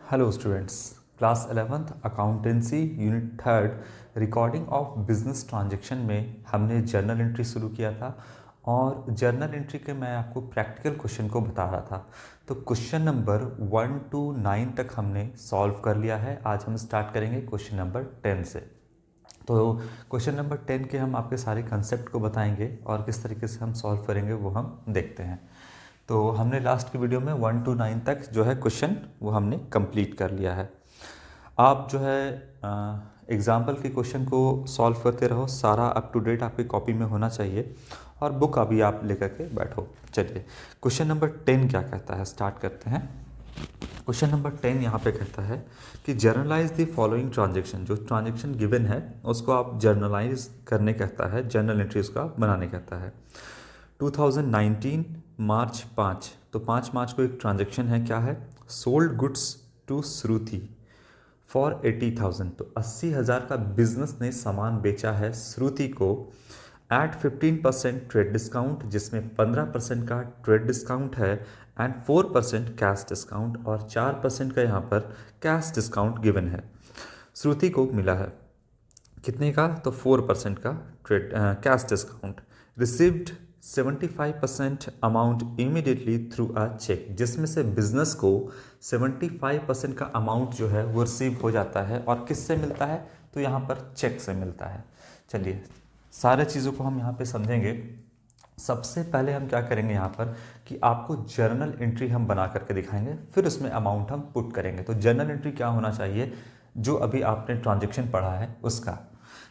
Hello students, class 11th accountancy unit third recording of business transaction में हमने journal entry शुरू किया था और जर्नल एंट्री के मैं आपको प्रैक्टिकल क्वेश्चन को बता रहा था। तो क्वेश्चन नंबर 1 to 9 तक हमने सॉल्व कर लिया है। आज हम स्टार्ट करेंगे क्वेश्चन नंबर 10 से। तो क्वेश्चन नंबर 10 के हम आपके सारे कंसेप्ट को बताएंगे और किस तरीके से हम सॉल्व करेंगे वो हम देखते हैं। तो हमने लास्ट की वीडियो में 1 to 9 तक जो है क्वेश्चन वो हमने कंप्लीट कर लिया है। आप जो है एग्जाम्पल के क्वेश्चन को सॉल्व करते रहो, सारा अप टू डेट आपकी कॉपी में होना चाहिए और बुक अभी आप लेकर के बैठो। चलिए क्वेश्चन नंबर 10 क्या कहता है, स्टार्ट करते हैं। क्वेश्चन नंबर 10 यहाँ पे कहता है कि जर्नलाइज द फॉलोइंग ट्रांजेक्शन। जो ट्रांजेक्शन गिवन है उसको आप जर्नलाइज करने कहता है, जर्नल एंट्री उसका बनाने कहता है। 2019 मार्च 5, तो 5 मार्च को एक ट्रांजेक्शन है, क्या है, sold goods to Shruti for 80,000। तो 80,000 का बिजनेस ने सामान बेचा है श्रुति को एट 15% ट्रेड डिस्काउंट, जिसमें 15% का ट्रेड डिस्काउंट है एंड 4% कैश डिस्काउंट और 4% का यहाँ पर कैश डिस्काउंट गिवन है। श्रुति को मिला है कितने का, तो 4% का trade cash discount. Received 75% amount immediately through a cheque, जिसमें से बिजनेस को 75% का अमाउंट जो है वो रिसीव हो जाता है और किससे मिलता है, तो यहाँ पर चेक से मिलता है। चलिए सारे चीज़ों को हम यहाँ पे समझेंगे। सबसे पहले हम क्या करेंगे यहाँ पर कि आपको जर्नल एंट्री हम बना करके दिखाएंगे, फिर उसमें अमाउंट हम पुट करेंगे। तो जर्नल एंट्री क्या होना चाहिए, जो अभी आपने ट्रांजेक्शन पढ़ा है उसका,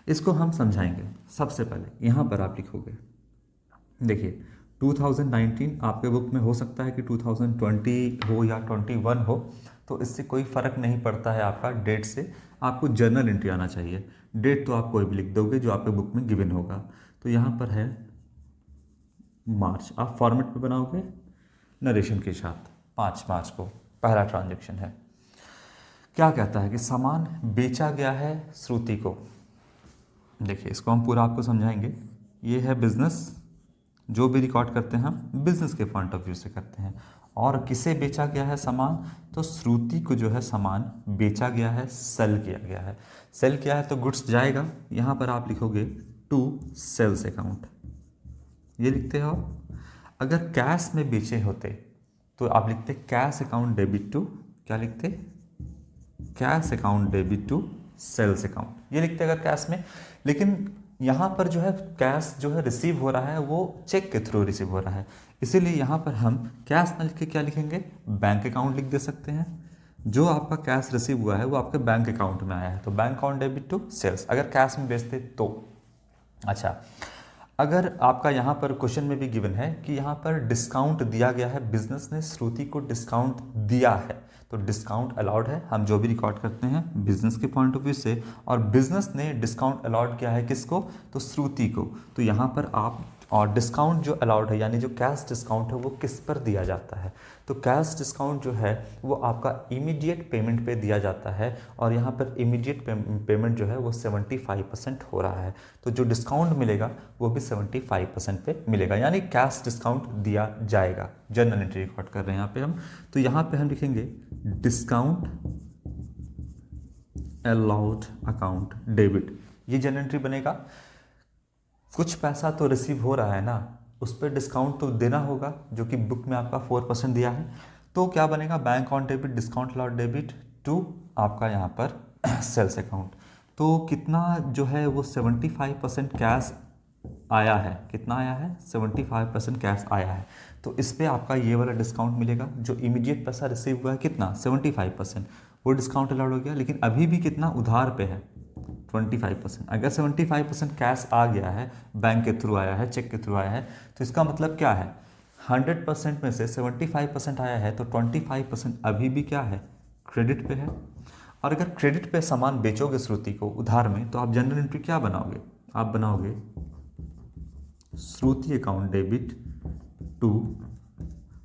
इसको हम समझाएंगे। सबसे पहले यहाँ पर आप लिखोगे, देखिए 2019 आपके बुक में हो सकता है कि 2020 हो या 21 हो, तो इससे कोई फ़र्क नहीं पड़ता है आपका डेट से, आपको जर्नल एंट्री आना चाहिए। डेट तो आप कोई भी लिख दोगे जो आपके बुक में गिवन होगा। तो यहाँ पर है मार्च, आप फॉर्मेट पे बनाओगे नरेशन के साथ। 5 मार्च को पहला ट्रांजेक्शन है। क्या कहता है कि सामान बेचा गया है श्रुति को। देखिए इसको हम पूरा आपको समझाएंगे। ये है बिजनेस, जो भी रिकॉर्ड करते हैं हम बिजनेस के पॉइंट ऑफ व्यू से करते हैं। और किसे बेचा गया है सामान, तो श्रुति को जो है सामान बेचा गया है, सेल किया गया है। सेल किया है तो गुड्स जाएगा, यहाँ पर आप लिखोगे टू सेल्स अकाउंट, ये लिखते हो। अगर कैश में बेचे होते तो आप लिखते कैश अकाउंट डेबिट टू, क्या लिखते, cash account debit to sales account, ये लिखते अगर कैश में। लेकिन यहाँ पर जो है कैश जो है रिसीव हो रहा है वो चेक के थ्रू रिसीव हो रहा है, इसीलिए यहाँ पर हम कैश ना लिख के क्या लिखेंगे, बैंक अकाउंट लिख दे सकते हैं। जो आपका कैश रिसीव हुआ है वो आपके बैंक अकाउंट में आया है, तो bank account debit to sales, अगर कैश में बेचते तो। अच्छा, अगर आपका यहाँ पर क्वेश्चन में भी गिवन है कि यहाँ पर डिस्काउंट दिया गया है, बिजनेस ने श्रुति को डिस्काउंट दिया है, तो डिस्काउंट अलाउड है। हम जो भी रिकॉर्ड करते हैं बिजनेस के पॉइंट ऑफ व्यू से, और बिजनेस ने डिस्काउंट अलाउड किया है किसको, तो श्रुति को। तो यहाँ पर आप, और डिस्काउंट जो अलाउड है यानी जो कैश डिस्काउंट है वो किस पर दिया जाता है, तो कैश डिस्काउंट जो है वो आपका इमीडिएट पेमेंट पे दिया जाता है, और यहाँ पर इमीडिएट पेमेंट जो है वो 75% हो रहा है। तो जो डिस्काउंट मिलेगा वो भी 75% पे मिलेगा, यानी कैश डिस्काउंट दिया जाएगा। जर्नल एंट्री रिकॉर्ड कर रहे हैं यहाँ पे हम, तो यहाँ पे हम लिखेंगे डिस्काउंट अलाउड अकाउंट डेबिट, ये जर्नल एंट्री बनेगा। कुछ पैसा तो रिसीव हो रहा है ना, उस पर डिस्काउंट तो देना होगा, जो कि बुक में आपका 4% दिया है। तो क्या बनेगा, bank account debit, discount allowed debit to आपका यहाँ पर सेल्स अकाउंट। तो कितना जो है वो 75% कैश आया है, कितना आया है, 75% कैश आया है। तो इस पर आपका ये वाला डिस्काउंट मिलेगा। जो इमीडिएट पैसा रिसीव हुआ है कितना, 75%, वो डिस्काउंट अलाउड हो गया। लेकिन अभी भी कितना उधार पे है, 25%। अगर 75% कैश आ गया है, बैंक के थ्रू आया है, चेक के थ्रू आया है, तो इसका मतलब क्या है, 100% में से 75% आया है, तो 25% अभी भी क्या है, क्रेडिट पे है। और अगर क्रेडिट पे सामान बेचोगे श्रुति को उधार में, तो आप जनरल एंट्री क्या बनाओगे, आप बनाओगे Shruti account debit to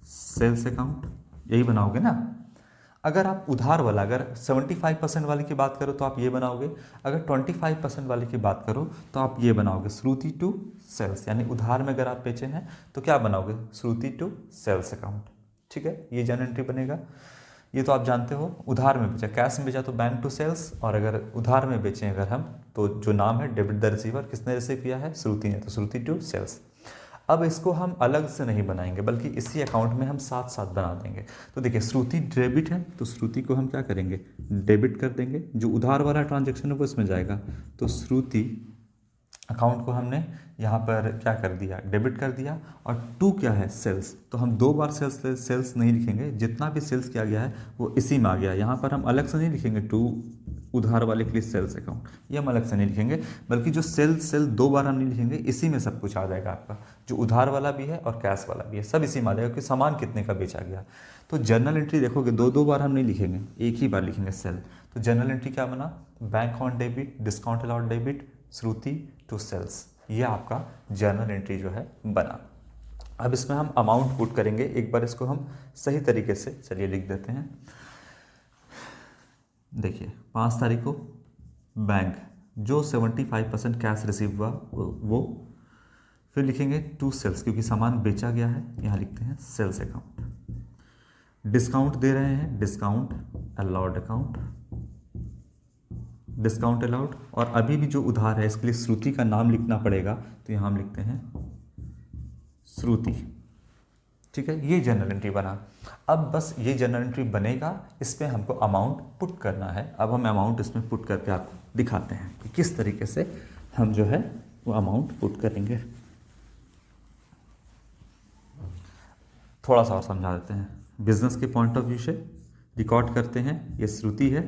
sales account, यही बनाओगे ना। अगर आप उधार वाला, अगर 75% वाले की बात करो तो आप ये बनाओगे, अगर 25% वाले की बात करो तो आप ये बनाओगे श्रुति टू सेल्स, यानी उधार में अगर आप बेचे हैं तो क्या बनाओगे, श्रुति टू सेल्स अकाउंट। ठीक है, ये जर्नल एंट्री बनेगा। ये तो आप जानते हो, उधार में बेचा, कैश में बेचा तो बैंक टू सेल्स, और अगर उधार में बेचें अगर हम, तो जो नाम है डेबिट द रिसीवर, किसने रिसीव किया है, श्रुति ने, तो श्रुति टू सेल्स। अब इसको हम अलग से नहीं बनाएंगे, बल्कि इसी अकाउंट में हम साथ साथ बना देंगे। तो देखिए श्रुति डेबिट है, तो श्रुति को हम क्या करेंगे, डेबिट कर देंगे, जो उधार वाला ट्रांजेक्शन है वो इसमें जाएगा। तो श्रुति अकाउंट को हमने यहाँ पर क्या कर दिया, डेबिट कर दिया। और टू क्या है, सेल्स, तो हम दो बार सेल्स नहीं लिखेंगे, जितना भी सेल्स किया गया है वो इसी में आ गया। यहाँ पर हम अलग से नहीं लिखेंगे टू उधार वाले के लिए सेल्स अकाउंट, ये हम अलग से नहीं लिखेंगे, बल्कि जो सेल दो बार हम नहीं लिखेंगे, इसी में सब कुछ आ जाएगा आपका, जो उधार वाला भी है और कैश वाला भी है, सब इसी में आ जाएगा कि सामान कितने का बेचा गया। तो जर्नल एंट्री देखोगे दो बार हम नहीं लिखेंगे, एक ही बार लिखेंगे सेल। तो जर्नल एंट्री क्या बना, bank on debit, discount allowed debit, Shruti to sales, ये आपका जर्नल एंट्री जो है बना। अब इसमें हम अमाउंट पुट करेंगे, एक बार इसको हम सही तरीके से चलिए लिख देते हैं। देखिए 5 तारीख को बैंक जो 75% कैश रिसीव हुआ वो, फिर लिखेंगे टू सेल्स क्योंकि सामान बेचा गया है, यहाँ लिखते हैं सेल्स अकाउंट। डिस्काउंट दे रहे हैं, discount allowed account, discount allowed. और अभी भी जो उधार है इसके लिए श्रुति का नाम लिखना पड़ेगा, तो यहाँ हम लिखते हैं श्रुति। ठीक है, ये जनरल एंट्री बना। अब बस ये जनरल एंट्री बनेगा, इस पर हमको अमाउंट पुट करना है। अब हम अमाउंट इसमें पुट करके आपको दिखाते हैं कि किस तरीके से हम जो है वो अमाउंट पुट करेंगे। थोड़ा सा और समझा देते हैं, बिजनेस के पॉइंट ऑफ व्यू से रिकॉर्ड करते हैं। ये श्रुति है,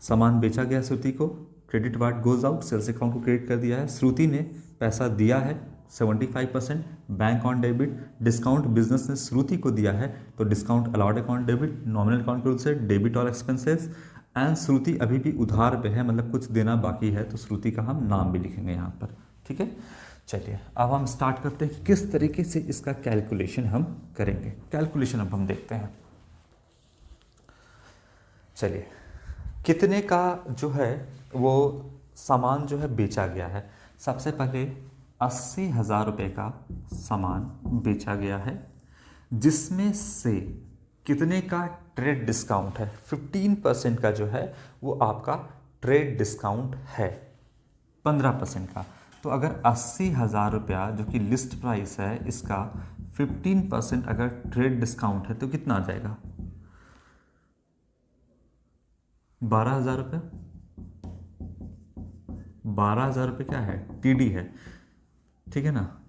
सामान बेचा गया श्रुति को, credit ward goes out, sales account को क्रेडिट कर दिया है। श्रुति ने पैसा दिया है 75%, bank on debit, discount business ने श्रुति को दिया है, तो discount allowed account debit, nominal account के रूल से debit all expenses. And Shruti अभी भी उधार पे है, मतलब कुछ देना बाकी है, तो श्रुति का हम नाम भी लिखेंगे यहाँ पर। ठीक है, चलिए अब हम स्टार्ट करते हैं किस तरीके से इसका कैलकुलेशन हम करेंगे। कैलकुलेशन अब हम देखते हैं। चलिए, कितने का जो है वो सामान जो है बेचा गया है। सबसे पहले 80,000 रुपये का सामान बेचा गया है, जिसमें से कितने का ट्रेड डिस्काउंट है, 15% का जो है वो आपका ट्रेड डिस्काउंट है, 15% का। तो अगर 80,000 रुपया जो कि लिस्ट प्राइस है, इसका 15% अगर ट्रेड डिस्काउंट है तो कितना आ जाएगा, 12,000 रुपये। 12,000 रुपये क्या है, टीडी है, ठीक है ना।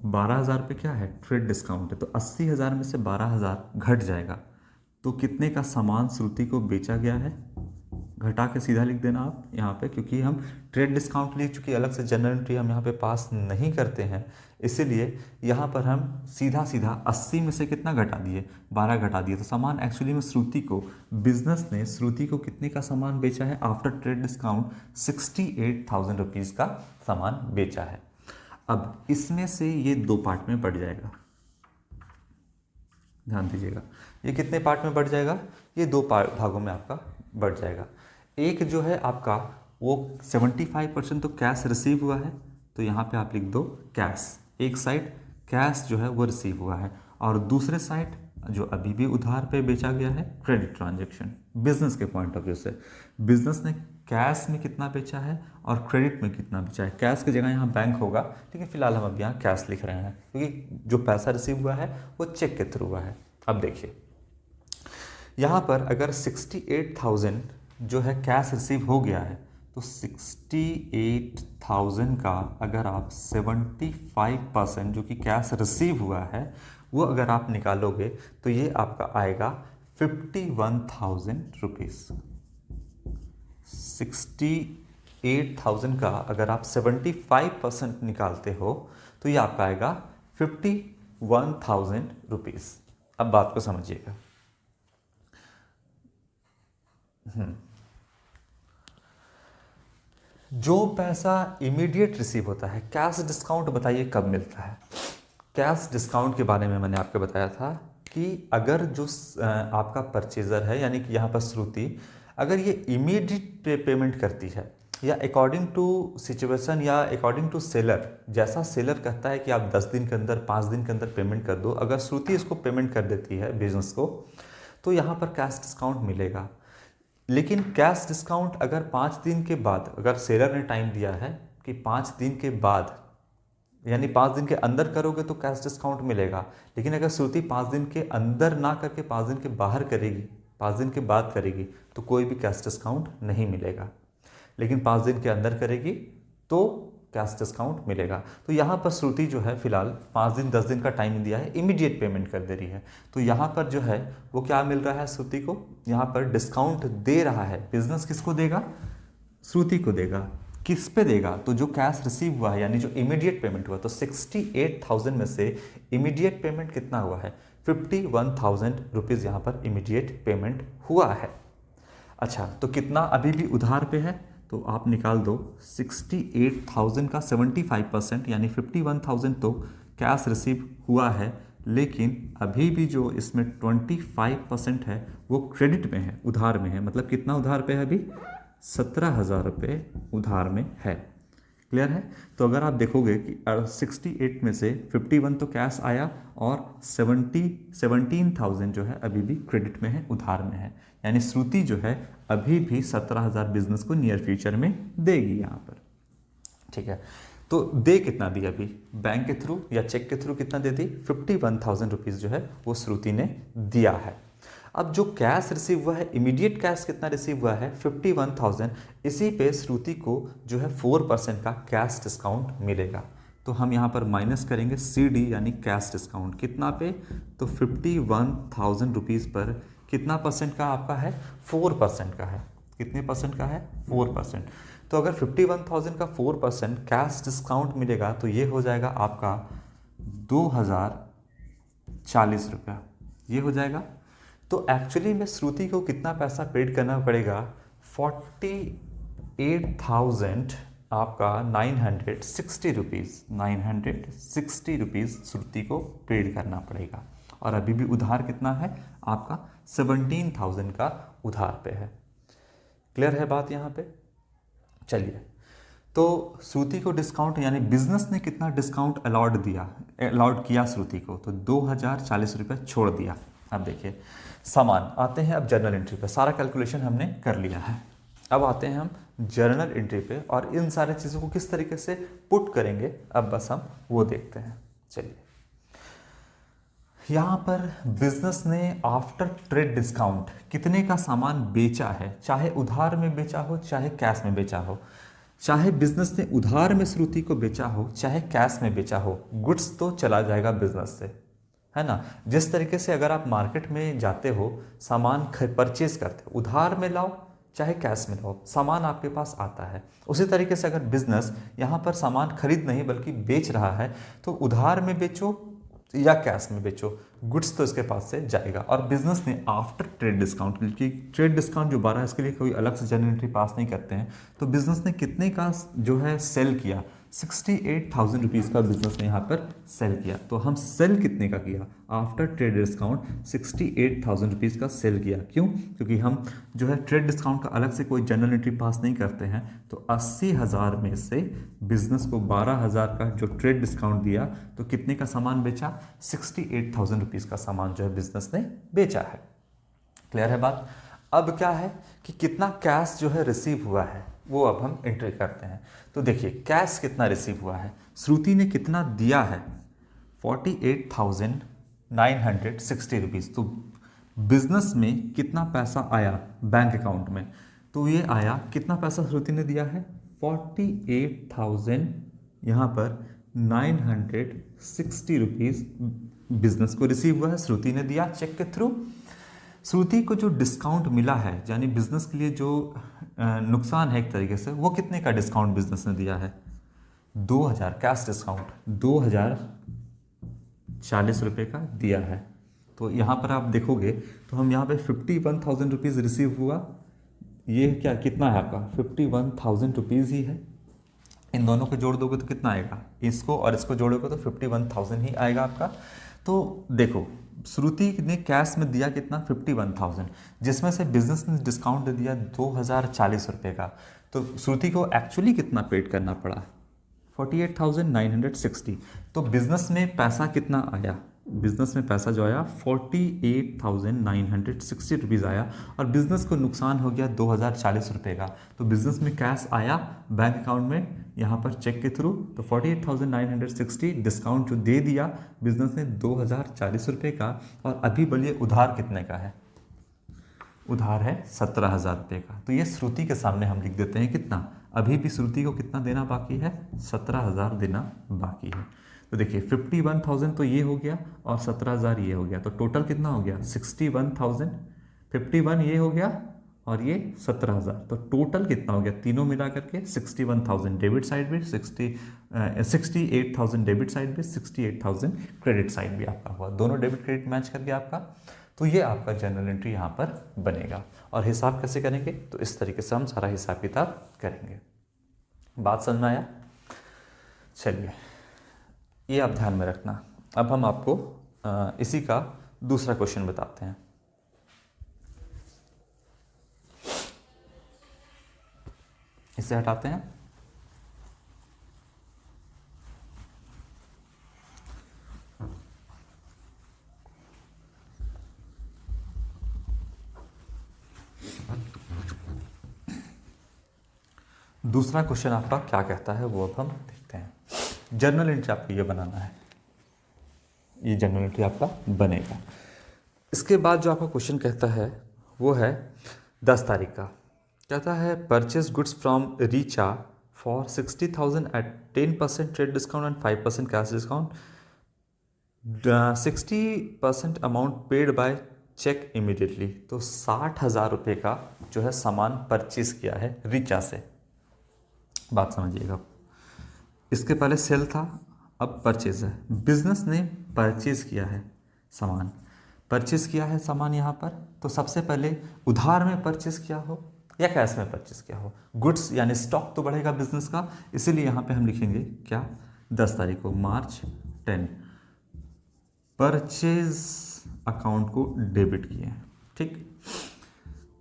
12,000 रुपये क्या है, ट्रेड डिस्काउंट है। तो 80,000 में से 12,000 घट जाएगा, तो कितने का सामान श्रुति को बेचा गया है, घटा के सीधा लिख देना आप यहाँ पे, क्योंकि हम ट्रेड डिस्काउंट लिए चूँकि अलग से जनरल एंट्री हम यहाँ पे पास नहीं करते हैं, इसीलिए यहाँ पर हम सीधा 80 में से कितना घटा दिए, 12 घटा दिए। तो सामान एक्चुअली में श्रुति को, बिजनेस ने श्रुति को कितने का सामान बेचा है आफ्टर ट्रेड डिस्काउंट, 68,000 रुपीज़ का सामान बेचा है। अब इसमें से ये दो पार्ट में बढ़ जाएगा, ध्यान दीजिएगा, ये कितने पार्ट में बढ़ जाएगा, ये दो भागों में आपका बढ़ जाएगा। एक जो है आपका वो 75% तो कैश रिसीव हुआ है, तो यहाँ पे आप लिख दो कैश, एक साइड कैश जो है वो रिसीव हुआ है, और दूसरे साइड जो अभी भी उधार पे बेचा गया है क्रेडिट ट्रांजैक्शन। बिजनेस के पॉइंट ऑफ व्यू से बिजनेस ने कैश में कितना बेचा है और क्रेडिट में कितना बेचा है। कैश की जगह यहाँ बैंक होगा, लेकिन फिलहाल हम अब यहाँ कैश लिख रहे हैं क्योंकि जो पैसा रिसीव हुआ है वो चेक के थ्रू हुआ है। अब देखिए यहाँ पर अगर 68,000 जो है कैश रिसीव हो गया है, तो 68,000 का अगर आप 75% जो कि कैश रिसीव हुआ है वो अगर आप निकालोगे तो ये आपका आएगा 51,000 रुपीज़। 68,000 का अगर आप 75% निकालते हो तो ये आपका आएगा 51,000 रुपीज़। अब बात को समझिएगा, जो पैसा इमीडिएट रिसीव होता है, कैश डिस्काउंट बताइए कब मिलता है। कैश डिस्काउंट के बारे में मैंने आपको बताया था कि अगर जो आपका परचेज़र है यानी कि यहाँ पर श्रुति, अगर ये इमीडिएट पेमेंट करती है या अकॉर्डिंग टू सिचुएशन या अकॉर्डिंग टू सेलर, जैसा सेलर कहता है कि आप 10 दिन के अंदर 5 दिन के अंदर पेमेंट कर दो, अगर श्रुति इसको पेमेंट कर देती है बिजनेस को, तो यहाँ पर कैश डिस्काउंट मिलेगा। लेकिन कैश डिस्काउंट अगर 5 दिन के बाद, अगर सेलर ने टाइम दिया है कि 5 दिन के बाद, यानी 5 दिन के अंदर करोगे तो कैश डिस्काउंट मिलेगा। लेकिन अगर श्रुति 5 दिन के अंदर ना करके 5 दिन के बाहर करेगी, 5 दिन के बाद करेगी, तो कोई भी कैश डिस्काउंट नहीं मिलेगा। लेकिन 5 दिन के अंदर करेगी तो कैश डिस्काउंट मिलेगा। तो यहाँ पर श्रुति जो है फिलहाल 5 दिन 10 दिन का टाइम दिया है, इमीडिएट पेमेंट कर दे रही है। तो यहाँ पर जो है वो क्या मिल रहा है श्रुति को, यहाँ पर डिस्काउंट दे रहा है। बिजनेस किसको देगा? श्रुति को देगा। किस पे देगा? तो जो कैश रिसीव हुआ है, यानी जो इमीडिएट पेमेंट हुआ, तो 68,000 में से इमीडिएट पेमेंट कितना हुआ है? 51,000 रुपीज़ यहाँ पर इमीडिएट पेमेंट हुआ है। अच्छा, तो कितना अभी भी उधार पे है? तो आप निकाल दो 68,000 का 75% यानी 51,000 तो कैश रिसीव हुआ है, लेकिन अभी भी जो इसमें 25% है वो क्रेडिट में है, उधार में है। मतलब कितना उधार पे है अभी? 17,000 रुपये उधार में है। क्लियर है? तो अगर आप देखोगे कि 68 में से 51 तो कैश आया और 17,000 जो है अभी भी क्रेडिट में है, उधार में है। यानी श्रुति जो है अभी भी 17,000 बिजनेस को नियर फ्यूचर में देगी यहाँ पर। ठीक है, तो दे कितना दी अभी? बैंक के थ्रू या चेक के थ्रू कितना दे दी? 51,000 रुपीज़ जो है वो श्रुति ने दिया है। अब जो कैश रिसीव हुआ है, इमीडिएट कैश कितना रिसीव हुआ है? 51,000। इसी पे श्रुति को जो है 4% का कैश डिस्काउंट मिलेगा। तो हम यहाँ पर माइनस करेंगे CD यानी कैश डिस्काउंट कितना पे? तो 51,000 रुपीज़ पर कितना परसेंट का आपका है? 4% का है। कितने परसेंट का है? 4%। तो अगर 51,000 का 4% कैश डिस्काउंट मिलेगा तो ये हो जाएगा आपका 2,040 रुपया, ये हो जाएगा। तो एक्चुअली में श्रुति को कितना पैसा पेड करना पड़ेगा? 48,000 आपका 960 रुपीज़, 960 रुपीज़ श्रुति को पेड करना पड़ेगा। और अभी भी उधार कितना है आपका? 17,000 का उधार पे है। क्लियर है बात यहाँ पे? चलिए, तो श्रुति को डिस्काउंट यानी बिजनेस ने कितना डिस्काउंट अलाउड किया श्रुति को? तो 2,040 रुपये छोड़ दिया। अब देखिए सामान, आते हैं अब जर्नल एंट्री पे। सारा कैलकुलेशन हमने कर लिया है। अब आते हैं हम जर्नल एंट्री पे और इन सारे चीज़ों को किस तरीके से पुट करेंगे अब बस हम वो देखते हैं। चलिए, यहाँ पर बिजनेस ने आफ्टर ट्रेड डिस्काउंट कितने का सामान बेचा है, चाहे उधार में बेचा हो चाहे कैश में बेचा हो। चाहे बिजनेस ने उधार में श्रुति को बेचा हो चाहे कैश में बेचा हो, गुड्स तो चला जाएगा बिजनेस से, है ना। जिस तरीके से अगर आप मार्केट में जाते हो, सामान परचेज करते हो, उधार में लाओ चाहे कैश में लाओ, सामान आपके पास आता है। उसी तरीके से अगर बिजनेस यहाँ पर सामान खरीद नहीं बल्कि बेच रहा है, तो उधार में बेचो या कैश में बेचो, गुड्स तो इसके पास से जाएगा। और बिजनेस ने आफ्टर ट्रेड डिस्काउंट, क्योंकि ट्रेड डिस्काउंट जो 12 है इसके लिए कोई अलग से जर्नल एंट्री पास नहीं करते हैं, तो बिजनेस ने कितने का जो है सेल किया? 68,000 रुपीज़ का बिजनेस ने यहाँ पर सेल किया। तो हम सेल कितने का किया? आफ्टर ट्रेड डिस्काउंट 68,000 रुपीज़ का सेल किया। क्यों? क्योंकि हम जो है ट्रेड डिस्काउंट का अलग से कोई जर्नल एंट्री पास नहीं करते हैं। तो 80,000 में से बिजनेस को 12,000 का जो ट्रेड डिस्काउंट दिया, तो कितने का सामान बेचा? 68,000 रुपीज़ का सामान जो है बिजनेस ने बेचा है। क्लियर है बात? अब क्या है कि कितना कैश जो है रिसीव हुआ है वो अब हम एंट्री करते हैं। तो देखिए कैश कितना रिसीव हुआ है, श्रुति ने कितना दिया है? 48,960 रुपीज़। तो बिजनेस में कितना पैसा आया बैंक अकाउंट में? तो ये आया, कितना पैसा श्रुति ने दिया है? 48,000 यहाँ पर 960 रुपीज़ बिजनेस को रिसीव हुआ है, श्रुति ने दिया चेक के थ्रू। श्रुति को जो डिस्काउंट मिला है, यानी बिजनेस के लिए जो नुकसान है एक तरीके से, वो कितने का डिस्काउंट बिजनेस ने दिया है? 2,000 कैश डिस्काउंट 2,040 रुपये का दिया है। तो यहाँ पर आप देखोगे तो हम यहाँ पे 51,000 रुपीज़ रिसीव हुआ। ये क्या कितना है आपका? 51,000 रुपीज़ ही है। इन दोनों को जोड़ दोगे तो कितना आएगा? इसको और इसको जोड़ोगे तो 51,000 ही आएगा आपका। तो देखो श्रुति ने कैश में दिया कितना? 51,000, जिसमें से बिजनेस ने डिस्काउंट दे दिया 2,040 रुपये का। तो श्रुति को एक्चुअली कितना पेड करना पड़ा? 48,960। तो बिजनेस में पैसा कितना आया? बिजनेस में पैसा जो आया 48,960 रुपीज़ आया और बिजनेस को नुकसान हो गया 2,040 रुपये का। तो बिजनेस में कैश आया बैंक अकाउंट में यहाँ पर चेक के थ्रू, तो 48,960 डिस्काउंट जो दे दिया बिजनेस ने 2,040 रुपये का। और अभी बोलिए उधार कितने का है? उधार है 17,000 रुपये का। तो ये श्रुति के सामने हम लिख देते हैं कितना, अभी भी श्रुति को कितना देना बाकी है? 17,000 देना बाकी है। तो देखिए 51,000 तो ये हो गया और 17,000 ये हो गया, तो टोटल कितना हो गया? 61,000। 51 ये हो गया और ये 17,000, तो टोटल कितना हो गया तीनों मिला करके? 61,000 डेबिट साइड भी, 68,000 डेबिट साइड भी, 68,000 क्रेडिट साइड भी आपका हुआ। दोनों डेबिट क्रेडिट मैच कर गया आपका। तो ये आपका जनरल एंट्री यहाँ पर बनेगा। और हिसाब कैसे करेंगे? तो इस तरीके से हम सारा हिसाब किताब करेंगे। बात समझ में आया? चलिए ये आप ध्यान में रखना। अब हम आपको इसी का दूसरा क्वेश्चन बताते हैं। इसे हटाते हैं। दूसरा क्वेश्चन आपका क्या कहता है वो अब हम देखते हैं। जर्नल एंट्री आपको ये बनाना है, ये जर्नल एंट्री आपका बनेगा। इसके बाद जो आपका क्वेश्चन कहता है वो है 10 तारीख का। कहता है purchase goods from Richa for 60,000 at 10% trade discount and 5% cash discount. 60% amount paid by cheque immediately. तो 60,000 रुपये का जो है सामान परचेज किया है रीचा से। बात समझिएगा, इसके पहले सेल था, अब परचेज है। बिजनेस ने परचेज किया है सामान, परचेज किया है सामान यहाँ पर। तो सबसे पहले उधार में परचेज किया हो या कैश में परचेज किया हो, गुड्स यानी स्टॉक तो बढ़ेगा बिजनेस का, इसीलिए यहाँ पे हम लिखेंगे क्या? 10 तारीख को, मार्च 10 परचेज अकाउंट को डेबिट किए। ठीक,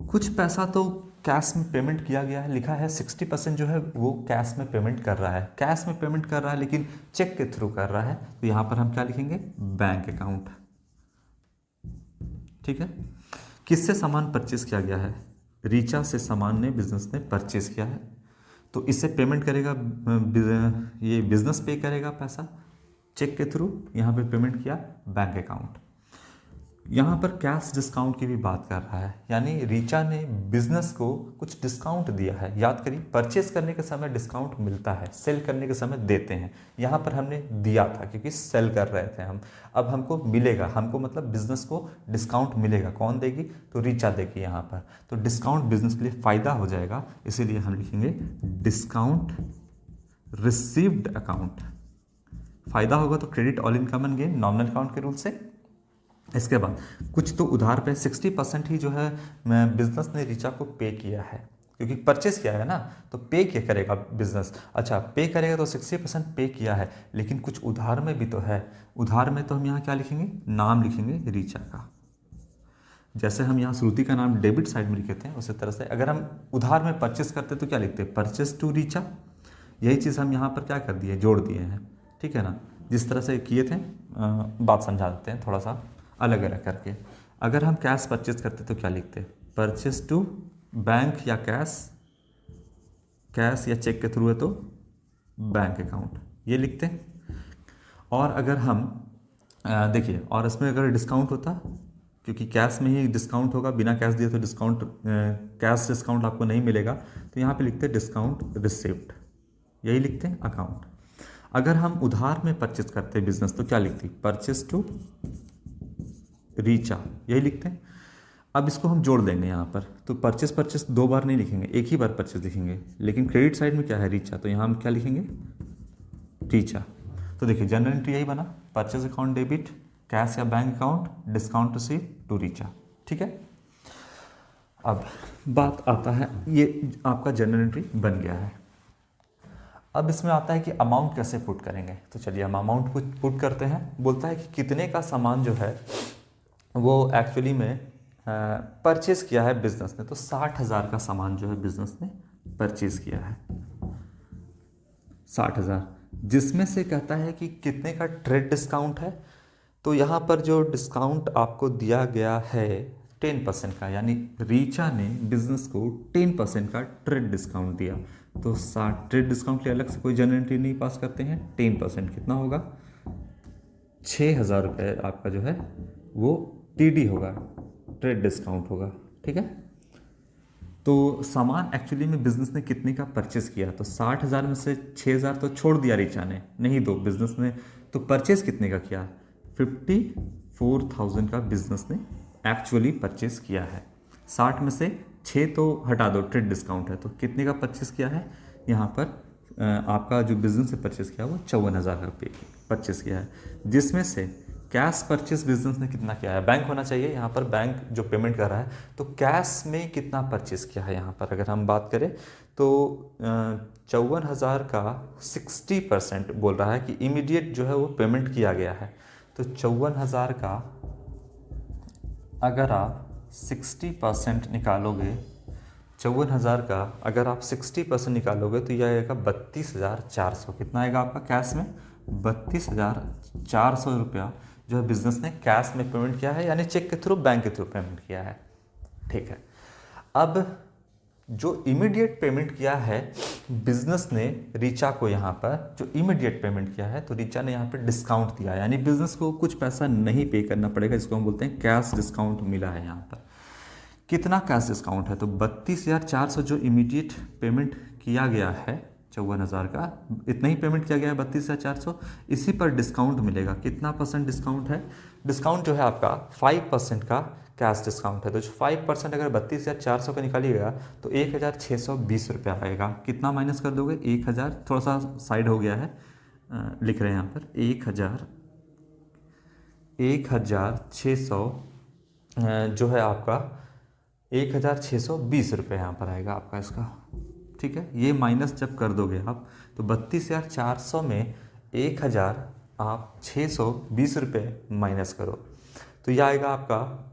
कुछ पैसा तो कैश में पेमेंट किया गया है, लिखा है 60% जो है वो कैश में पेमेंट कर रहा है, कैश में पेमेंट कर रहा है लेकिन चेक के थ्रू कर रहा है। तो यहाँ पर हम क्या लिखेंगे? Bank account. ठीक है, किससे सामान परचेज किया गया है? रीचा से सामान ने बिजनेस ने परचेज किया है, तो इससे पेमेंट करेगा, ये बिजनेस पे करेगा पैसा चेक के थ्रू, यहाँ पे पेमेंट किया बैंक अकाउंट। यहाँ पर कैश डिस्काउंट की भी बात कर रहा है, यानी रीचा ने बिजनेस को कुछ डिस्काउंट दिया है। याद करिए परचेस करने के समय डिस्काउंट मिलता है, सेल करने के समय देते हैं। यहाँ पर हमने दिया था क्योंकि सेल कर रहे थे हम, अब हमको मिलेगा, हमको मतलब बिजनेस को डिस्काउंट मिलेगा। कौन देगी? तो रीचा देगी यहाँ पर। तो डिस्काउंट बिजनेस के लिए फ़ायदा हो जाएगा, इसीलिए हम लिखेंगे डिस्काउंट रिसीव्ड अकाउंट। फ़ायदा होगा तो credit all income and gain nominal account के रूल से। इसके बाद कुछ तो उधार पे 60% ही जो है बिजनेस ने रीचा को पे किया है, क्योंकि परचेस किया है ना, तो पे क्या करेगा बिजनेस? अच्छा पे करेगा तो 60% पे किया है, लेकिन कुछ उधार में भी तो है। उधार में तो हम यहाँ क्या लिखेंगे? नाम लिखेंगे रीचा का। जैसे हम यहाँ श्रुति का नाम डेबिट साइड में लिखे थे, उसी तरह से अगर हम उधार में परचेस करते तो क्या लिखते? Purchase to Richa. यही चीज़ हम यहाँ पर क्या कर दिए? जोड़ दिए हैं। ठीक है ना, जिस तरह से किए थे बात समझा देते हैं थोड़ा सा अलग अलग करके। अगर हम कैश परचेज करते तो क्या लिखते? परचेज टू बैंक या कैश, कैश या चेक के थ्रू है तो बैंक अकाउंट, ये लिखते। और अगर हम देखिए, और इसमें अगर डिस्काउंट होता, क्योंकि कैश में ही डिस्काउंट होगा, बिना कैश दिए तो डिस्काउंट कैश डिस्काउंट आपको नहीं मिलेगा, तो यहाँ पे लिखते डिस्काउंट रिसिप्ट, यही लिखते हैं अकाउंट। अगर हम उधार में परचेज करते बिजनेस तो क्या लिखती? परचेज टू रीचा, यही लिखते हैं। अब इसको हम जोड़ देंगे यहाँ पर, तो परचेस परचेस दो बार नहीं लिखेंगे, एक ही बार परचेस लिखेंगे। लेकिन क्रेडिट साइड में क्या है? रीचा, तो यहाँ हम क्या लिखेंगे? रीचा। तो देखिए जनरल एंट्री यही बना, परचेस अकाउंट डेबिट, कैश या bank account, discount receive to Richa. ठीक है, अब बात आता है, ये आपका जनरल एंट्री बन गया है। अब इसमें आता है कि अमाउंट कैसे पुट करेंगे। तो चलिए हम अमाउंट पुट करते हैं। बोलता है कि कितने का सामान जो है वो एक्चुअली में परचेज किया है बिजनेस ने, तो 60,000 का सामान जो है बिजनेस ने परचेज किया है, 60,000, जिसमें से कहता है कि कितने का ट्रेड डिस्काउंट है, तो यहाँ पर जो डिस्काउंट आपको दिया गया है 10% का, यानी रीचा ने बिजनेस को 10% का ट्रेड डिस्काउंट दिया। तो 60 ट्रेड डिस्काउंट के अलग से कोई जनरल एंट्री नहीं पास करते हैं। 10% कितना होगा? 6,000 रुपये आपका जो है वो टीडी होगा, ट्रेड डिस्काउंट होगा। ठीक है, तो सामान एक्चुअली में बिजनेस ने कितने का परचेस किया? तो 60,000 में से 6,000 तो छोड़ दिया रीचा ने, नहीं दो बिजनेस ने, तो परचेस कितने का किया? 54,000 का बिजनेस ने एक्चुअली परचेस किया है। 60 में से 6 तो हटा दो, ट्रेड डिस्काउंट है, तो कितने का परचेस किया है? यहाँ पर आपका जो बिजनेस ने परचेस किया वो 54,000 का परचेस किया है, जिसमें से कैश परचेस बिजनेस ने कितना किया है? बैंक होना चाहिए यहाँ पर, बैंक जो पेमेंट कर रहा है, तो कैश में कितना परचेस किया है यहाँ पर अगर हम बात करें तो 54,000 का 60% बोल रहा है कि इमीडिएट जो है वो पेमेंट किया गया है। तो 54,000 का अगर आप 60% निकालोगे, 54,000 का अगर आप 60% निकालोगे तो यह आएगा 32,400। कितना आएगा आपका कैश में? 32,400 रुपया जो है बिजनेस ने कैश में पेमेंट किया है, यानी चेक के थ्रू, बैंक के थ्रू पेमेंट किया है। ठीक है, अब जो इमीडिएट पेमेंट किया है बिजनेस ने रीचा को, यहाँ पर जो इमीडिएट पेमेंट किया है, तो रीचा ने यहाँ पर डिस्काउंट दिया है, यानी बिजनेस को कुछ पैसा नहीं पे करना पड़ेगा, जिसको हम बोलते हैं कैश डिस्काउंट मिला है यहाँ पर। कितना कैश डिस्काउंट है? तो 32,400 जो इमीडिएट पेमेंट किया गया है 54,000 का, इतना ही पेमेंट किया गया है 32,400, इसी पर डिस्काउंट मिलेगा। कितना परसेंट डिस्काउंट है? डिस्काउंट जो है आपका 5% का कैश डिस्काउंट है। तो जो 5% अगर 32,400 का निकालिएगा तो 1,620 रुपया आएगा। कितना माइनस कर दोगे? 1,000, थोड़ा सा साइड हो गया है, लिख रहे हैं यहाँ पर 1,600 जो है आपका 1,620 रुपये यहाँ पर आएगा आपका इसका। ठीक है, ये माइनस जब कर दोगे आप तो 32,400 में 1,620 रुपये माइनस करो तो यह आएगा आपका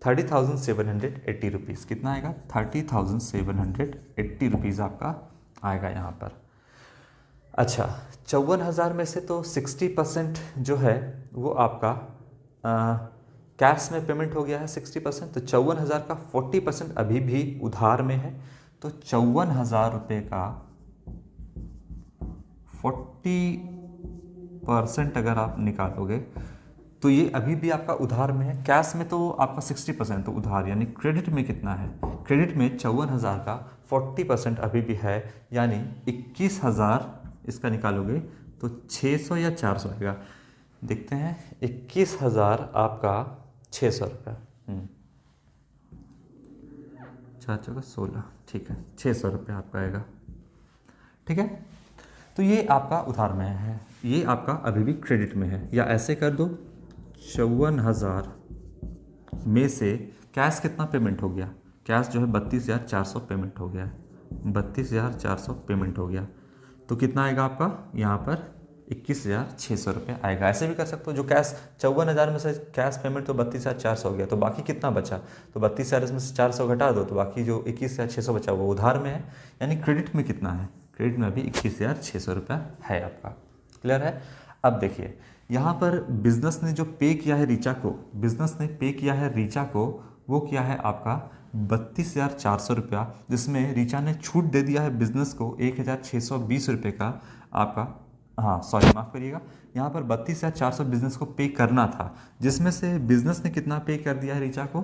30,780 रुपीज़। कितना आएगा? 30,780 रुपीज़ आपका आएगा यहाँ पर। अच्छा, 54,000 में से तो 60% जो है वो आपका कैश में पेमेंट हो गया है 60%, तो 54,000 का 40% अभी भी उधार में है। तो 54,000 रुपये का 40% अगर आप निकालोगे तो ये अभी भी आपका उधार में है। कैश में तो आपका 60% तो उधार, यानी क्रेडिट में कितना है? क्रेडिट में 54,000 का 40% अभी भी है, यानी 21,000 इसका निकालोगे तो 600 या 400 आएगा। देखते हैं, 21,000 आपका 600 रुपया, 4 × 16, ठीक है, 600 रुपया आपका आएगा। ठीक है, तो ये आपका उधार में है, ये आपका अभी भी क्रेडिट में है। या ऐसे कर दो, 54,000 में से कैश कितना पेमेंट हो गया? कैश जो है 32,400 पेमेंट हो गया है, 32,400 पेमेंट हो गया, तो कितना आएगा आपका यहाँ पर? 21,600 रुपये आएगा। ऐसे भी कर सकते हो, जो कैश 54,000 में से कैश पेमेंट तो 32,400 हो गया, तो बाकी कितना बचा? तो 32,000 में से 400 घटा दो, तो बाकी जो 21,600 बचा वो उधार में है, यानी क्रेडिट में कितना है? क्रेडिट में अभी 21,600 रुपया है आपका। क्लियर है? अब देखिए, यहाँ पर बिजनेस ने जो पे किया है रीचा को, बिजनेस ने पे किया है रीचा को, वो क्या है आपका 32,400 रुपया, जिसमें रीचा ने छूट दे दिया है बिजनेस को 1,620 रुपये का आपका, हाँ सॉरी माफ़ करिएगा, यहाँ पर 32,400 बिजनेस को पे करना था, जिसमें से बिजनेस ने कितना पे कर दिया है रीचा को?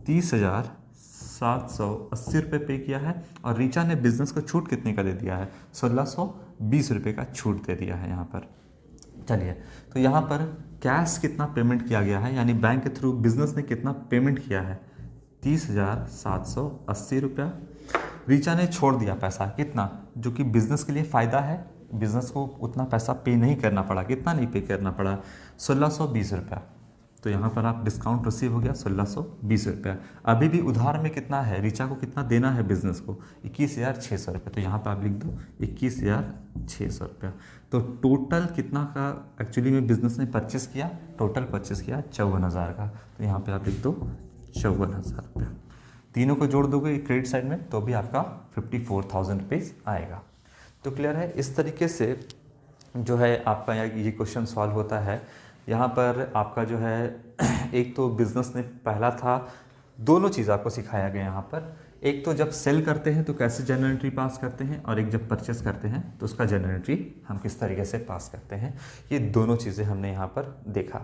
30,780 रुपये पे किया है, और रीचा ने बिजनेस को छूट कितने का दे दिया है? 1,620 रुपये का छूट दे दिया है यहाँ पर। चलिए, तो यहाँ पर कैश कितना पेमेंट किया गया है, यानी बैंक के थ्रू बिजनेस ने कितना पेमेंट किया है? 30,780 रुपया। रीचा ने छोड़ दिया पैसा, कितना? जो कि बिजनेस के लिए फ़ायदा है, बिजनेस को उतना पैसा पे नहीं करना पड़ा। कितना नहीं पे करना पड़ा? 1,620 रुपया। तो यहाँ पर आप डिस्काउंट रिसीव हो गया 1,620 रुपया। अभी भी उधार में कितना है? रीचा को कितना देना है बिजनेस को? 21,600 रुपये। तो यहाँ पर आप लिख दो 21,600 रुपया। तो टोटल कितना का एक्चुअली में बिजनेस ने परचेस किया? टोटल परचेस किया 54,000 का। तो यहाँ पर आप लिख दो 54,000 रुपया। तीनों को जोड़ दोगे क्रेडिट साइड में तो भी आपका 54,000 रुपीज़ आएगा। तो क्लियर है? इस तरीके से जो है आपका ये क्वेश्चन सॉल्व होता है। यहाँ पर आपका जो है एक तो बिजनेस ने पहला था, दोनों चीज़ आपको सिखाया गया यहाँ पर। एक तो जब सेल करते हैं तो कैसे जर्नल एंट्री पास करते हैं, और एक जब परचेस करते हैं तो उसका जर्नल एंट्री हम किस तरीके से पास करते हैं। ये दोनों चीज़ें हमने यहाँ पर देखा।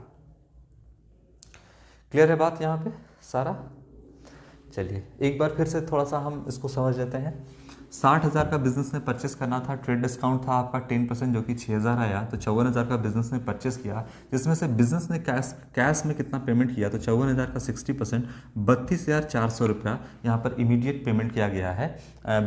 क्लियर है बात यहाँ पे सारा? चलिए एक बार फिर से थोड़ा सा हम इसको समझ लेते हैं। 60,000 का बिजनेस ने परचेस करना था, ट्रेड डिस्काउंट था आपका 10% जो कि 6,000 आया, तो 54,000 का बिजनेस ने परचेस किया, जिसमें से बिजनेस ने कैश में कितना पेमेंट किया, तो 54,000 का 60% 32,400 रुपया यहाँ पर इमीडिएट पेमेंट किया गया है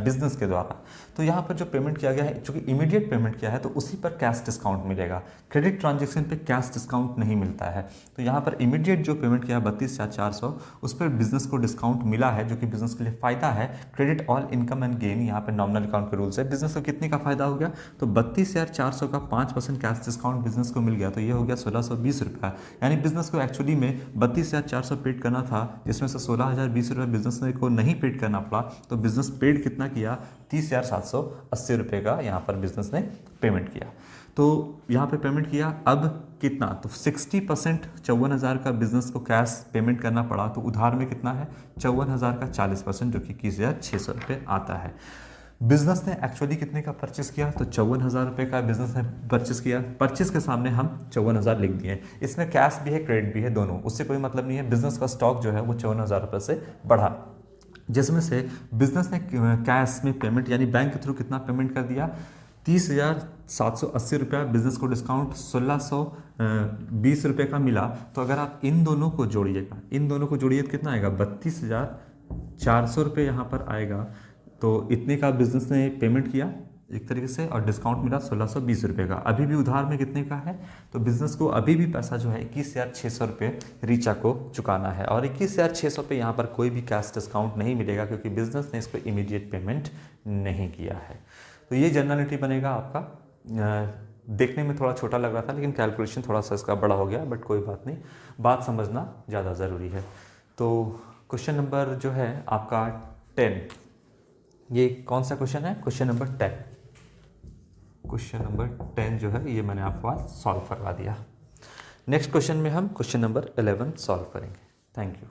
बिजनेस के द्वारा। तो यहाँ पर जो पेमेंट किया गया है, चूँकि इमीडिएट पेमेंट किया है तो उसी पर कैश डिस्काउंट मिलेगा। क्रेडिट ट्रांजेक्शन पे कैश डिस्काउंट नहीं मिलता है। तो यहाँ पर इमीडिएट जो पेमेंट किया 32,400, उस पर बिजनेस को डिस्काउंट मिला है, जो कि बिजनेस के लिए फ़ायदा है। Credit all income and gain यहाँ पर नॉमिनल अकाउंट के रूल्स है। बिजनेस को कितने का फायदा हो गया, तो 32,400 का 5% कैश डिस्काउंट बिजनेस को मिल गया, तो ये हो गया 1,620 रुपया। यानी बिजनेस को एक्चुअली में 32,400 पेड करना था, जिसमें से 16,020 रुपये बिजनेस को नहीं पेड करना पड़ा। तो बिजनेस पेड कितना किया, 30,780 रुपये का यहाँ पर बिजनेस ने पेमेंट किया। तो यहाँ पे पेमेंट किया, अब कितना, तो 60% 54,000 का बिजनेस को कैश पेमेंट करना पड़ा, तो उधार में कितना है 54,000 का 40% जो कि 21,600 रुपये आता है। बिजनेस ने एक्चुअली कितने का परचेस किया, तो 54,000 रुपये का बिजनेस ने परचेस किया। परचेस के सामने हम 54,000 लिख दिए। इसमें कैश भी है क्रेडिट भी है दोनों, उससे कोई मतलब नहीं है। बिजनेस का स्टॉक जो है वो 54,000 रुपये से बढ़ा, जिसमें से बिजनेस ने कैश में पेमेंट यानी बैंक के थ्रू कितना पेमेंट कर दिया, 30,780 रुपया। बिजनेस को डिस्काउंट 1,620 रुपये का मिला। तो अगर आप इन दोनों को जोड़िएगा, इन दोनों को जोड़िए तो कितना आएगा, 32,400 रुपये यहाँ पर आएगा। तो इतने का बिजनेस ने पेमेंट किया एक तरीके से, और डिस्काउंट मिला 1,620 रुपये का। अभी भी उधार में कितने का है, तो बिजनेस को अभी भी पैसा जो है 21,600 रुपये रीचा को चुकाना है, और 21,600 पे यहाँ पर कोई भी कैश डिस्काउंट नहीं मिलेगा, क्योंकि बिजनेस ने इसको इमीडिएट पेमेंट नहीं किया है। तो ये जर्नल एंट्री बनेगा आपका। देखने में थोड़ा छोटा लग रहा था, लेकिन कैलकुलेशन थोड़ा सा इसका बड़ा हो गया, बट कोई बात नहीं, बात समझना ज़्यादा ज़रूरी है। तो क्वेश्चन नंबर जो है आपका 10, ये कौन सा क्वेश्चन है, क्वेश्चन नंबर 10। क्वेश्चन नंबर 10 जो है ये मैंने आपको आज सॉल्व करवा दिया। नेक्स्ट क्वेश्चन में हम क्वेश्चन नंबर 11 सॉल्व करेंगे। Thank you.